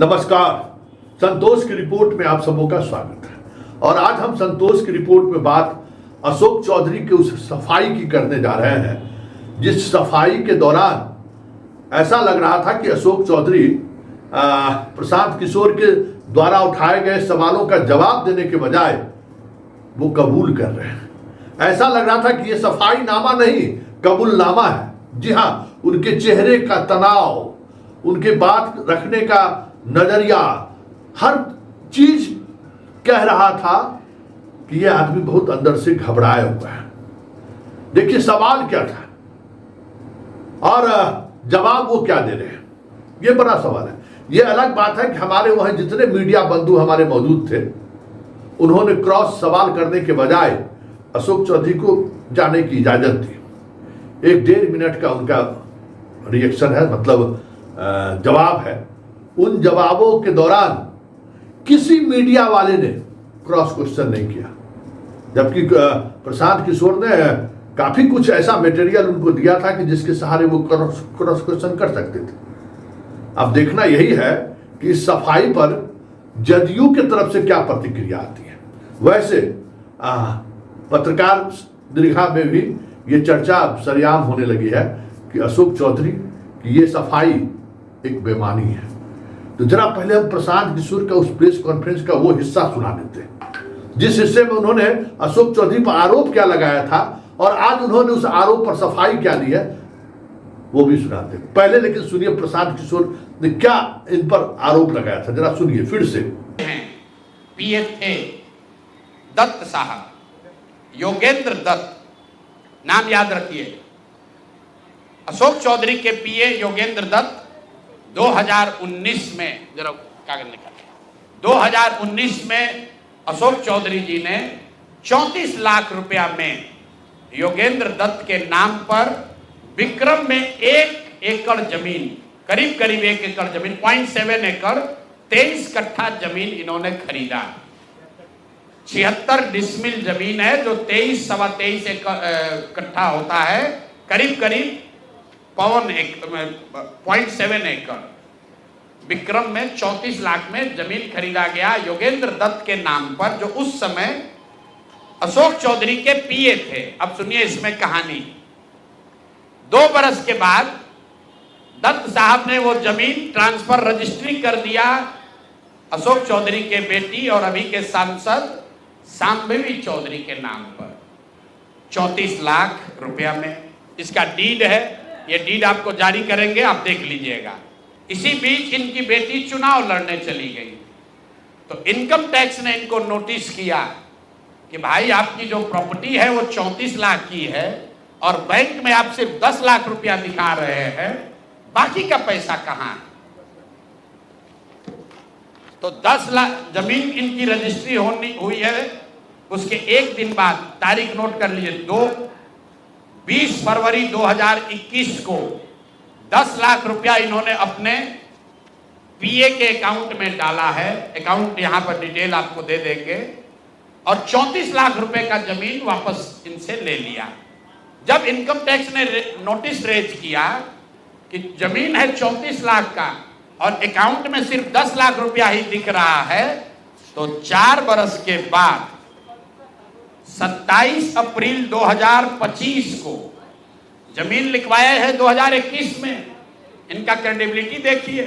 नमस्कार। संतोष की रिपोर्ट में आप सबों का स्वागत है। और आज हम संतोष की रिपोर्ट में बात अशोक चौधरी के उस सफाई की करने जा रहे हैं, जिस सफाई के दौरान ऐसा लग रहा था कि अशोक चौधरी प्रशांत किशोर के द्वारा उठाए गए सवालों का जवाब देने के बजाय वो कबूल कर रहे हैं। ऐसा लग रहा था कि ये सफाई नामा नहीं, कबूलनामा है। जी हाँ, उनके चेहरे का तनाव, उनके बात रखने का नजरिया, हर चीज कह रहा था कि यह आदमी बहुत अंदर से घबराया हुआ है। देखिए सवाल क्या था और जवाब वो क्या दे रहे हैं, यह बड़ा सवाल है। यह अलग बात है कि हमारे वहां जितने मीडिया बंधु हमारे मौजूद थे, उन्होंने क्रॉस सवाल करने के बजाय अशोक चौधरी को जाने की इजाजत दी। 1-1.5 मिनट का उनका रिएक्शन है, मतलब जवाब है। उन जवाबों के दौरान किसी मीडिया वाले ने क्रॉस क्वेश्चन नहीं किया, जबकि प्रशांत किशोर ने काफी कुछ ऐसा मटेरियल उनको दिया था कि जिसके सहारे वो क्रॉस क्वेश्चन कर सकते थे। अब देखना यही है कि इस सफाई पर जदयू की तरफ से क्या प्रतिक्रिया आती है। वैसे पत्रकार दीर्घा में भी ये चर्चा सरेआम होने लगी है कि अशोक चौधरी की ये सफाई एक बेमानी है। तो जरा पहले हम प्रशांत किशोर का उस प्रेस कॉन्फ्रेंस का वो हिस्सा सुना देते हैं, जिस हिस्से में उन्होंने अशोक चौधरी पर आरोप क्या लगाया था और आज उन्होंने उस आरोप पर सफाई क्या दी है, वो भी सुनाते हैं। पहले लेकिन सुनिए प्रशांत किशोर ने क्या इन पर आरोप लगाया था, जरा सुनिए फिर से। पीए थे दत्त साहब, योगेंद्र दत्त, नाम याद रखिए। अशोक चौधरी के पीए योगेंद्र दत्त 2019 में, जरा कागज निकालिए, 2019 में अशोक चौधरी जी ने 34 लाख रुपया में योगेंद्र दत्त के नाम पर विक्रम में 1 एकड़ जमीन, करीब 1 एकड़ जमीन, 0.7 एकड़, 23 कट्ठा जमीन इन्होंने खरीदा। 76 डिसमिल जमीन है, जो 23-23.25 कट्ठा होता है, करीब 0.7 एकड़। विक्रम में 34 लाख में जमीन खरीदा गया योगेंद्र दत्त के नाम पर, जो उस समय अशोक चौधरी के पीए थे। अब सुनिए इसमें कहानी। 2 बरस के बाद दत्त साहब ने वो जमीन ट्रांसफर रजिस्ट्री कर दिया अशोक चौधरी के बेटी और अभी के सांसद सांभवी चौधरी के नाम पर 34 लाख रुपया में। इसका डीड है, ये डीड आपको जारी करेंगे, आप देख लीजिएगा। इसी बीच इनकी बेटी चुनाव लड़ने चली गई, तो इनकम टैक्स ने इनको नोटिस किया कि भाई आपकी जो प्रॉपर्टी है वो 34 लाख की है और बैंक में आप सिर्फ 10 लाख रुपया दिखा रहे हैं, बाकी का पैसा कहां? तो 10 लाख जमीन इनकी रजिस्ट्री हुई है। उसके 1 दिन बाद, तारीख नोट कर लीजिए, 20 फरवरी 2021 को 10 लाख रुपया इन्होंने अपने पीए के अकाउंट में डाला है। अकाउंट यहां पर डिटेल आपको दे देंगे। और 34 लाख रुपए का जमीन वापस इनसे ले लिया। जब इनकम टैक्स ने नोटिस रेज किया कि जमीन है 34 लाख का और अकाउंट में सिर्फ 10 लाख रुपया ही दिख रहा है, तो 4 बरस के बाद 27 अप्रैल 2025 को जमीन लिखवाया है 2021 में। इनका क्रेडिबिलिटी देखिए।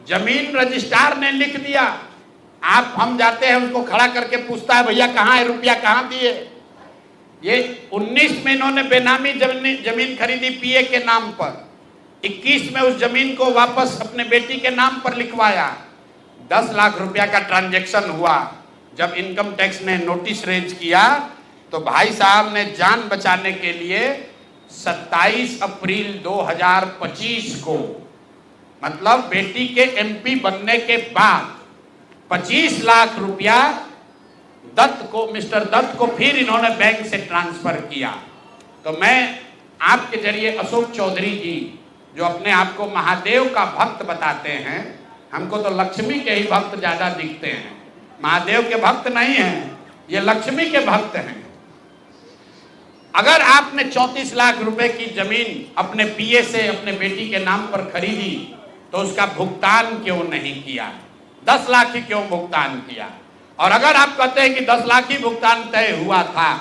जमीन रजिस्ट्रार ने लिख दिया, हम जाते हैं उसको खड़ा करके पूछता है भैया कहाँ है रुपया, कहाँ दिए। ये 19 में इन्होंने बेनामी जमीन खरीदी पीए के नाम पर, 21 में उस जमीन को वापस अपने बेटी के नाम पर लिखवाया। 10 लाख रुपया का ट्रांजैक्शन हुआ। जब इनकम टैक्स ने नोटिस रेज किया तो भाई साहब ने जान बचाने के लिए 27 अप्रैल 2025 को, मतलब बेटी के एमपी बनने के बाद 25 लाख रुपया दत्त को, मिस्टर दत्त को फिर इन्होंने बैंक से ट्रांसफर किया। तो मैं आपके जरिए अशोक चौधरी जी, जो अपने आप को महादेव का भक्त बताते हैं, हमको तो लक्ष्मी के ही भक्त ज्यादा दिखते हैं, महादेव के भक्त नहीं हैं, ये लक्ष्मी के भक्त हैं। अगर आपने 34 लाख रुपए की जमीन अपने पीए से अपने बेटी के नाम पर खरीदी तो उसका भुगतान क्यों नहीं किया? 10 लाख ही क्यों भुगतान किया? और अगर आप कहते हैं कि 10 लाख ही भुगतान तय हुआ था,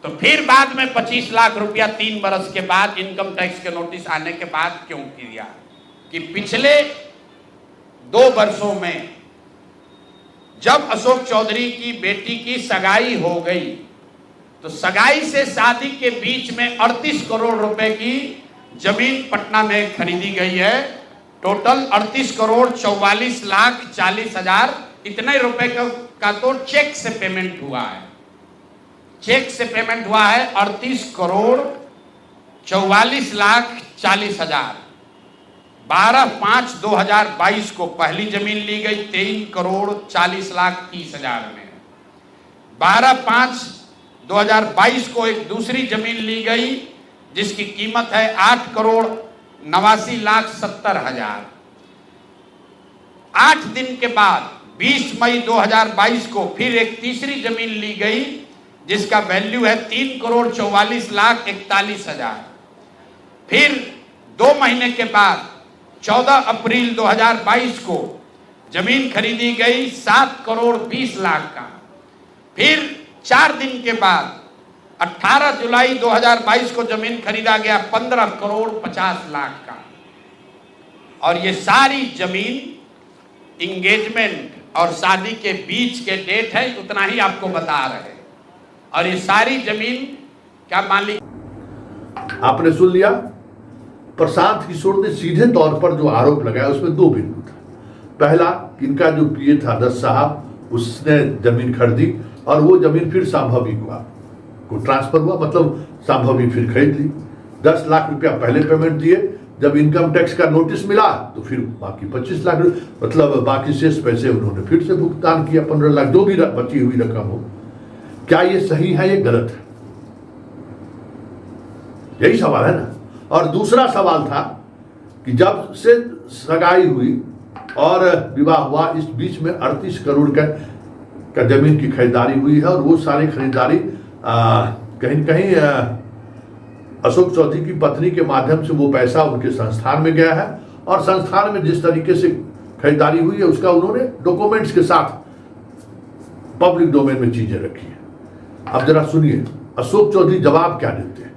तो फिर बाद में 25 लाख रुपया 3 बरस के बाद इनकम टैक्स के नोटिस आने के बाद क्यों किया? कि पिछले 2 वर्षों में जब अशोक चौधरी की बेटी की सगाई हो गई, तो सगाई से शादी के बीच में 38 करोड़ रुपए की जमीन पटना में खरीदी गई है। टोटल 38 करोड़ 44 लाख 40 हजार इतने रुपए का तो चेक से पेमेंट हुआ है। चेक से पेमेंट हुआ है 38 करोड़ 44 लाख 40 हजार। 12/5/2022 को पहली जमीन ली गई 23 करोड़ 40 लाख 30 हजार में। 12/5/2022 को एक दूसरी जमीन ली गई जिसकी कीमत है 8 करोड़ 89 लाख 70 हजार। 8 दिन के बाद 20 मई 2022 को फिर एक तीसरी जमीन ली गई जिसका वैल्यू है 3 करोड़ 44 लाख 41 हजार। फिर 2 महीने के बाद 14 अप्रैल 2022 को जमीन खरीदी गई 7 करोड़ 20 लाख का। फिर 4 दिन के बाद 18 जुलाई 2022 को जमीन खरीदा गया 15 करोड़ 50 लाख का। और ये सारी जमीन इंगेजमेंट और शादी के बीच के डेट है, उतना ही आपको बता रहे हैं। और ये सारी जमीन का मालिक आपने सुन लिया। प्रशांत किशोर ने सीधे तौर पर जो आरोप लगाया उसमें 2 बिंदु था। पहला, इनका जो पीए था दत्त साहब, उसने जमीन खरीदी और वो जमीन फिर संभवी को ट्रांसफर हुआ, मतलब संभवी फिर खरीद ली। 10 लाख रुपया पहले पेमेंट दिए, जब इनकम टैक्स का नोटिस मिला तो फिर बाकी 25 लाख, मतलब बाकी शेष पैसे उन्होंने फिर से भुगतान किया 15 लाख, जो भी बची हुई रकम हो। क्या ये सही है, ये गलत है? यही सवाल है ना। और दूसरा सवाल था कि जब से सगाई हुई और विवाह हुआ, इस बीच में 38 करोड़ का जमीन की खरीदारी हुई है और वो सारी खरीदारी कहीं कहीं अशोक चौधरी की पत्नी के माध्यम से वो पैसा उनके संस्थान में गया है और संस्थान में जिस तरीके से खरीदारी हुई है उसका उन्होंने डॉक्यूमेंट्स के साथ पब्लिक डोमेन में चीजें रखी है। अब जरा सुनिए अशोक चौधरी जवाब क्या देते हैं,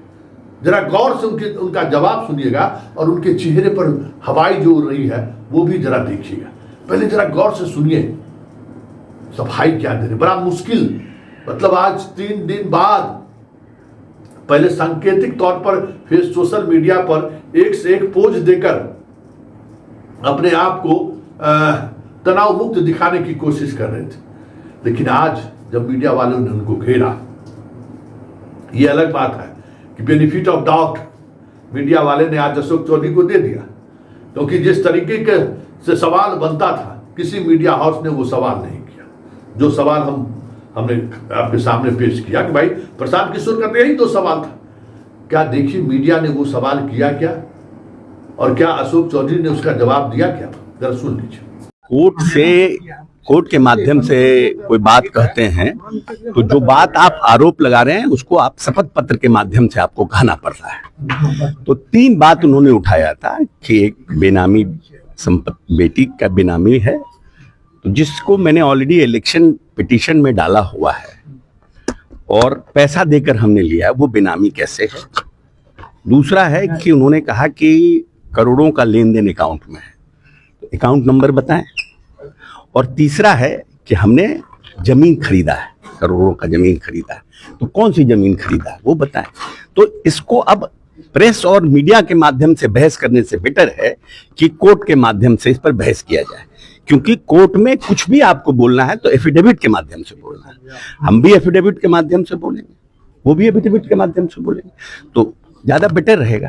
जरा गौर से उनका जवाब सुनिएगा और उनके चेहरे पर हवाई जो उड़ रही है वो भी जरा देखिएगा। पहले जरा गौर से सुनिए सफाई क्या दे रहे। बड़ा मुश्किल, मतलब आज 3 दिन बाद पहले सांकेतिक तौर पर सोशल मीडिया पर एक से एक पोज देकर अपने आप को तनाव मुक्त दिखाने की कोशिश कर रहे थे, लेकिन आज जब मीडिया वालों ने उनको घेरा, ये अलग बात है कि बेनिफिट ऑफ डाउट मीडिया वाले ने आज अशोक चौधरी को दे दिया, क्योंकि जिस तरीके के से सवाल बनता था किसी मीडिया हाउस ने वो सवाल नहीं किया। जो सवाल हमने आपके सामने पेश किया कि भाई प्रशांत किशोर का यही तो सवाल था, क्या देखिए मीडिया ने वो सवाल किया क्या और क्या अशोक चौधरी ने उसका जवाब दिया क्या, जरा सुन लीजिए। कोर्ट के माध्यम से कोई बात कहते हैं तो जो बात आप आरोप लगा रहे हैं उसको आप शपथ पत्र के माध्यम से आपको कहना पड़ रहा है। तो 3 बात उन्होंने उठाया था कि एक बेनामी संपत्ति, बेटी का बेनामी है, तो जिसको मैंने ऑलरेडी इलेक्शन पिटीशन में डाला हुआ है और पैसा देकर हमने लिया है, वो बेनामी कैसे है। दूसरा है कि उन्होंने कहा कि करोड़ों का लेन देन अकाउंट में है, तो अकाउंट नंबर बताएं। और तीसरा है कि हमने जमीन खरीदा है, करोड़ों का जमीन खरीदा है, तो कौन सी जमीन खरीदा है वो बताएं। तो इसको अब प्रेस और मीडिया के माध्यम से बहस करने से बेटर है कि कोर्ट के माध्यम से इस पर बहस किया जाए, क्योंकि कोर्ट में कुछ भी आपको बोलना है तो एफिडेविट के माध्यम से बोलना है। हम भी एफिडेविट के माध्यम से बोलेंगे, वो भी एफिडेविट के माध्यम से बोलेंगे, तो ज्यादा बेटर रहेगा।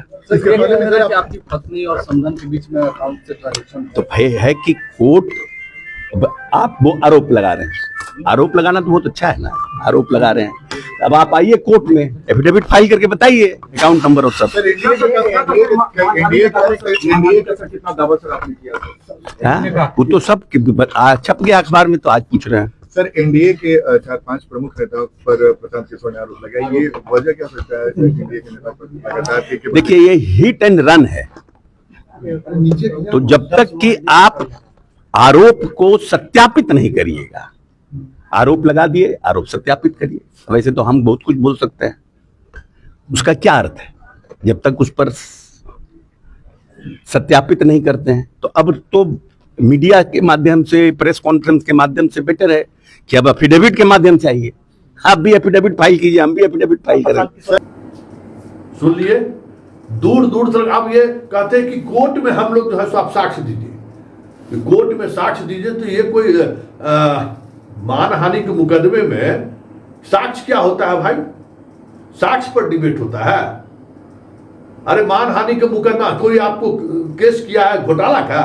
आपकी पत्नी और समधन के बीच में अकाउंट से ट्रांजैक्शन तो भय है कि कोर्ट, आप वो आरोप लगा रहे हैं, आरोप लगाना तो बहुत अच्छा है ना, आरोप लगा रहे हैं, अब आप आइए कोर्ट में एफिडेविट फाइल करके बताइए अकाउंट नंबर और सब। वो तो सब छप गया अखबार में, तो आज पूछ रहे हैं। सर, एनडीए के 4-5 प्रमुख नेताओं पर प्रशांत किशोर ने आरोप लगाया, ये वजह क्या सकता है एनडीए के नेता पर लगातार? देखिए, ये हिट एंड रन है, तो जब तक कि आप आरोप को सत्यापित नहीं करिएगा, आरोप लगा दिए, आरोप सत्यापित करिए। वैसे तो हम बहुत कुछ बोल सकते हैं, उसका क्या अर्थ है जब तक उस पर सत्यापित नहीं करते हैं। तो अब तो मीडिया के माध्यम से, प्रेस कॉन्फ्रेंस के माध्यम से बेटर है कि अब एफिडेविट के माध्यम से आइए। आप भी एफिडेविट फाइल कीजिए, हम भी एफिडेविट फाइल करेंगे। सुन लिए, दूर दूर तक आप ये कहते हैं कि कोर्ट में हम लोग जो है सो आप साक्ष्य दीजिए, कोर्ट में साक्ष्य दीजिए। तो ये कोई मानहानि के मुकदमे में साक्ष्य क्या होता है भाई? साक्ष्य पर डिबेट होता है। अरे मानहानि का मुकदमा, कोई आपको केस किया है घोटाला का,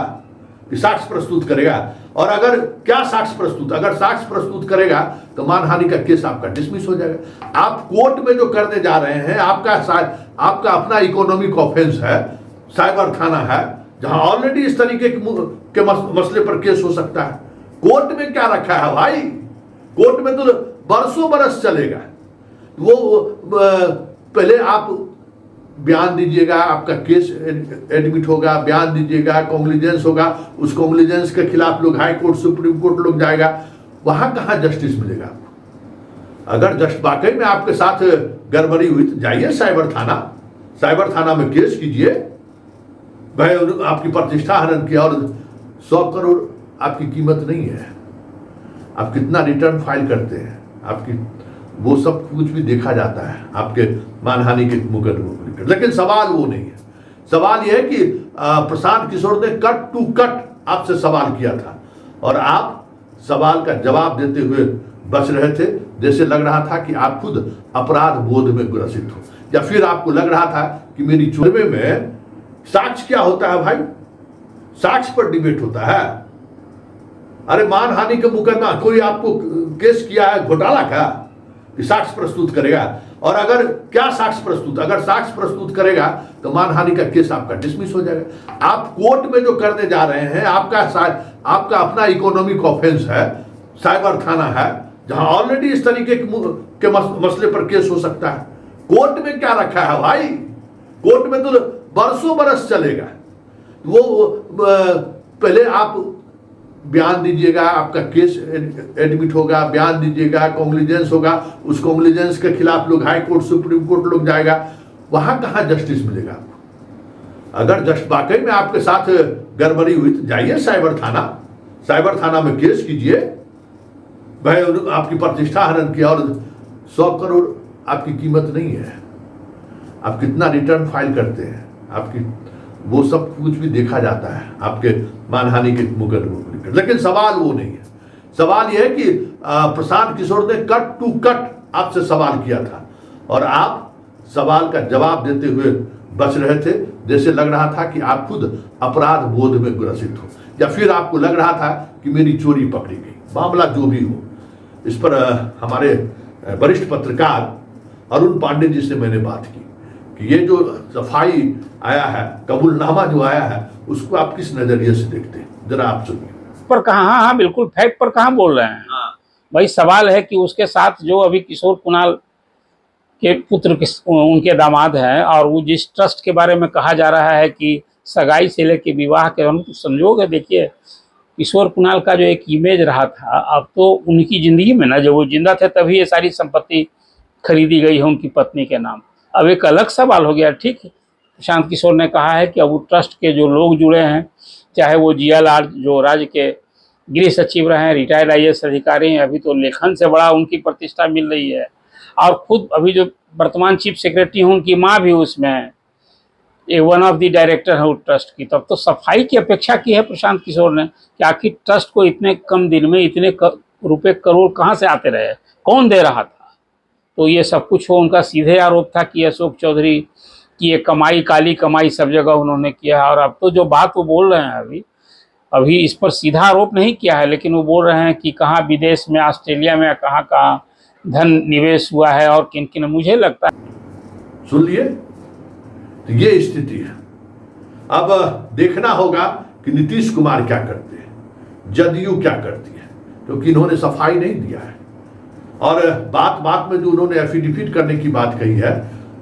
कि साक्ष्य प्रस्तुत करेगा? और अगर क्या साक्ष्य प्रस्तुत, अगर साक्ष्य प्रस्तुत करेगा तो मानहानि का केस आपका डिसमिस हो जाएगा। आप कोर्ट में जो करने जा रहे हैं, आपका अपना इकोनॉमिक ऑफेंस है, साइबर थाना है, जहां ऑलरेडी इस तरीके के मसले पर केस हो सकता है। कोर्ट में क्या रखा है भाई? कोर्ट में तो बरसों बरस चलेगा। वो पहले आप बयान दीजिएगा, आपका केस एडमिट होगा, बयान दीजिएगा, कॉन्ग्लिजेंस होगा, उस कॉन्ग्लिजेंस के खिलाफ लोग हाई कोर्ट, सुप्रीम कोर्ट लोग जाएगा, वहां कहां जस्टिस मिलेगा आपको? अगर जस्ट वाकई में आपके साथ गड़बड़ी हुई तो जाइए साइबर थाना में केस कीजिए। भाई आपकी प्रतिष्ठा हनन किया और 100 करोड़ आपकी कीमत नहीं है, आप कितना रिटर्न फाइल करते हैं, आपकी वो सब कुछ भी देखा जाता है आपके मानहानि के मुकदमों को लेकर। लेकिन सवाल वो नहीं है। सवाल यह है कि प्रशांत किशोर ने कट टू कट आपसे सवाल किया था और आप सवाल का जवाब देते हुए बच रहे थे, जैसे लग रहा था कि आप खुद अपराध बोध में ग्रसित हो, या फिर आपको लग रहा था कि मेरी चुनाव में साक्ष्य क्या होता है भाई? साक्ष्य पर डिबेट होता है। अरे मानहानि का मुकदमा, कोई आपको केस किया है घोटाला का, कि साक्ष्य प्रस्तुत करेगा? और अगर क्या साक्ष्य प्रस्तुत, अगर साक्ष्य प्रस्तुत करेगा तो मानहानि का केस आपका डिसमिस हो जाएगा। आप कोर्ट में जो करने जा रहे हैं, आपका अपना इकोनॉमिक ऑफेंस है, साइबर थाना है, जहां ऑलरेडी इस तरीके के मसले पर केस हो सकता है। कोर्ट में क्या रखा है भाई? कोर्ट में तो बरसों बरस चलेगा। वो पहले आप बयान दीजिएगा, आपका केस एडमिट होगा, बयान दीजिएगा, कॉन्ग्लिजेंस होगा, उस कॉन्ग्लिजेंस के खिलाफ लोग हाई कोर्ट, सुप्रीम कोर्ट लोग जाएगा, वहां कहां जस्टिस मिलेगा आपको? अगर जस्ट वाकई में आपके साथ गड़बड़ी हुई तो जाइए साइबर थाना में केस कीजिए। भाई आपकी प्रतिष्ठा हनन किया और 100 करोड़ आपकी कीमत नहीं है, आप कितना रिटर्न फाइल करते हैं, आपकी वो सब कुछ भी देखा जाता है आपके मानहानि के मुकदमों को लेकर। लेकिन सवाल वो नहीं है। सवाल यह है कि प्रशांत किशोर ने कट टू कट आपसे सवाल किया था और आप सवाल का जवाब देते हुए बच रहे थे, जैसे लग रहा था कि आप खुद अपराध बोध में ग्रसित हो, या फिर आपको लग रहा था कि मेरी चोरी पकड़ी गई। मामला जो भी हो, इस पर हमारे वरिष्ठ पत्रकार अरुण पांडे जी से मैंने बात की कि ये जो सफाई आया है, कबूलनामा जो आया है, उसको आप किस नजरिए से देखते हैं? जरा आप सुनिए। पर कहाँ, हाँ बिल्कुल फैक्ट पर कहाँ बोल रहे हैं। भाई सवाल है कि उसके साथ जो अभी किशोर कुणाल के पुत्र उनके दामाद हैं, और वो जिस ट्रस्ट के बारे में कहा जा रहा है कि सगाई से लेके विवाह के हम संजोग है। देखिए किशोर कुणाल का जो एक इमेज रहा था, अब तो उनकी जिंदगी में ना, जब वो जिंदा थे तभी ये सारी संपत्ति खरीदी गई है उनकी पत्नी के नाम। अब एक अलग सवाल हो गया। ठीक है, प्रशांत किशोर ने कहा है कि अब वो ट्रस्ट के जो लोग जुड़े हैं, चाहे वो जीएलआर जो राज्य के गृह सचिव रहे हैं, रिटायर्ड IAS अधिकारी हैं, अभी तो लेखन से बड़ा उनकी प्रतिष्ठा मिल रही है, और खुद अभी जो वर्तमान चीफ सेक्रेटरी हैं उनकी माँ भी उसमें है, एक वन ऑफ द डायरेक्टर है उस ट्रस्ट की। तब तो सफाई की अपेक्षा की है प्रशांत किशोर ने कि आखिर ट्रस्ट को इतने कम दिन में इतने रुपए करोड़ कहाँ से आते रहे, कौन दे रहा था? तो ये सब कुछ हो, उनका सीधे आरोप था कि अशोक चौधरी की ये कमाई, काली कमाई सब जगह उन्होंने किया है। और अब तो जो बात वो बोल रहे हैं, अभी इस पर सीधा आरोप नहीं किया है, लेकिन वो बोल रहे हैं कि कहाँ विदेश में, ऑस्ट्रेलिया में कहाँ कहाँ धन निवेश हुआ है और किन किन। मुझे लगता है, सुन लिए, तो ये स्थिति है। अब देखना होगा कि नीतीश कुमार क्या करते हैं, जदयू क्या करती है, क्योंकि इन्होंने सफाई नहीं दिया है। और बात बात में जो उन्होंने एफिडेविट करने की बात कही है,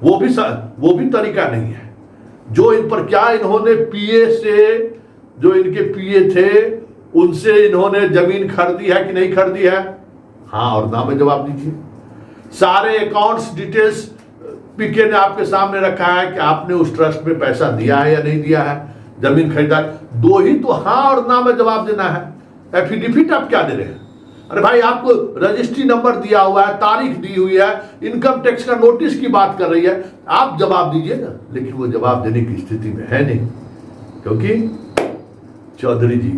वो भी तरीका नहीं है। जो इन पर क्या इन्होंने पीए से, जो इनके पीए थे उनसे इन्होंने जमीन खरीदी है कि नहीं खरीदी है? हाँ और ना में जवाब दीजिए। सारे अकाउंट्स डिटेल्स पीके ने आपके सामने रखा है कि आपने उस ट्रस्ट में पैसा दिया है या नहीं दिया है, जमीन खरीदा। दो ही तो हाँ और ना में जवाब देना है। एफिडेविट आप क्या दे रहे हैं? अरे भाई आपको रजिस्ट्री नंबर दिया हुआ है, तारीख दी हुई है, इनकम टैक्स का नोटिस की बात कर रही है, आप जवाब दीजिए ना। लेकिन वो जवाब देने की स्थिति में है नहीं, क्योंकि चौधरी जी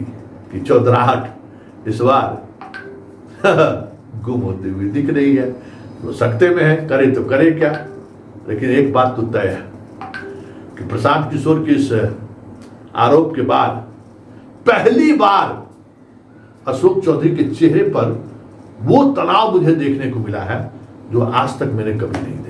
की चौधराहट इस बार गुम होती हुई दिख रही है। वो सकते में है, करे तो करे क्या। लेकिन एक बात तो तय है कि प्रशांत किशोर के इस आरोप के बाद पहली बार अशोक चौधरी के चेहरे पर वो तनाव मुझे देखने को मिला है जो आज तक मैंने कभी नहीं देखा।